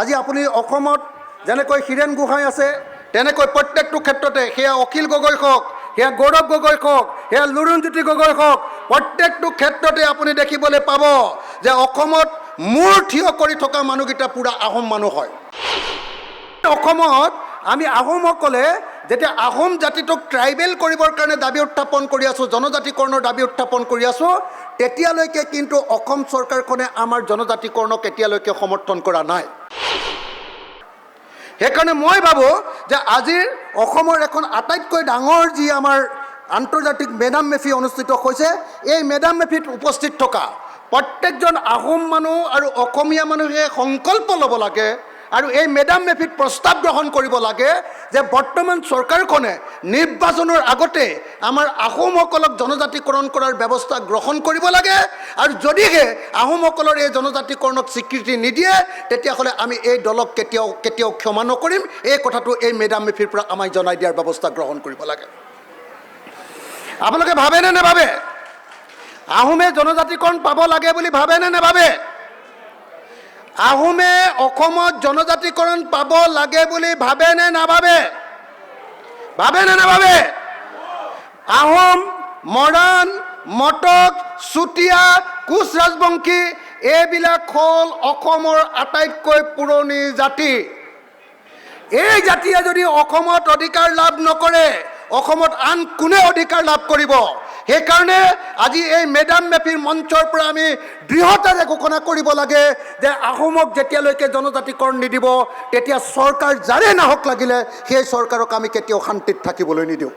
আজি আপুনি অসমত যেনেকৈ হীৰেণ গোহাঁই আছে তেনেকৈ প্ৰত্যেকটো ক্ষেত্ৰতে সেয়া অখিল গগৈ হওক, সেয়া গৌৰৱ গগৈ হওক, সেয়া লুৰুণজ্যোতি গগৈ হওক, প্ৰত্যেকটো ক্ষেত্ৰতে আপুনি দেখিবলৈ পাব যে অসমত মূৰ থিয় কৰি থকা মানুহকেইটা পূৰা আহোম মানুহ হয়। অসমত আমি আহোমসকলে যেতিয়া আহোম জাতিটোক ট্ৰাইবেল কৰিবৰ কাৰণে দাবী উত্থাপন কৰি আছোঁ, জনজাতিকৰণৰ দাবী উত্থাপন কৰি আছোঁ, তেতিয়ালৈকে কিন্তু অসম চৰকাৰখনে আমাৰ জনজাতিকৰণক এতিয়ালৈকে সমৰ্থন কৰা নাই। সেইকাৰণে মই ভাবোঁ যে আজিৰ অসমৰ এখন আটাইতকৈ ডাঙৰ যি আমাৰ আন্তৰ্জাতিক মেডাম মেফি অনুষ্ঠিত হৈছে, এই মেডাম মেফিত উপস্থিত থকা প্ৰত্যেকজন আহোম মানুহ আৰু অসমীয়া মানুহে সংকল্প ল'ব লাগে আৰু এই মেডাম মেফিত প্ৰস্তাৱ গ্ৰহণ কৰিব লাগে যে বৰ্তমান চৰকাৰখনে নিৰ্বাচনৰ আগতে আমাৰ আহোমসকলক জনজাতিকৰণ কৰাৰ ব্যৱস্থা গ্ৰহণ কৰিব লাগে, আৰু যদিহে আহোমসকলৰ এই জনজাতিকৰণক স্বীকৃতি নিদিয়ে তেতিয়াহ'লে আমি এই দলক কেতিয়াও ক্ষমা নকৰিম। এই কথাটো এই মেডাম মেফিৰ পৰা আমাক জনাই দিয়াৰ ব্যৱস্থা গ্ৰহণ কৰিব লাগে। আপোনালোকে ভাবেনে নেভাবে? আহোমে জনজাতিকৰণ পাব লাগে বুলি ভাবেনে নেভাবে? আহোমে অসমত জনজাতিকৰণ পাব লাগে বুলি ভাবে নে নাভাবে? ভাবে নে নাভাবে? আহোম, মৰাণ, মটক, চুতীয়া, কোচ ৰাজবংশী এইবিলাক হ'ল অসমৰ আটাইতকৈ পুৰণি জাতি। এই জাতিয়ে যদি অসমত অধিকাৰ লাভ নকৰে, অসমত আন কোনে অধিকাৰ লাভ কৰিব? সেইকাৰণে আজি এই মেডাম মেফিৰ মঞ্চৰ পৰা আমি দৃঢ়তাৰে ঘোষণা কৰিব লাগে যে আহোমক যেতিয়ালৈকে জনজাতিকৰণ নিদিব তেতিয়া চৰকাৰ যাৰে নাহক লাগিলে সেই চৰকাৰক আমি কেতিয়াও শান্তিত থাকিবলৈ নিদিওঁ।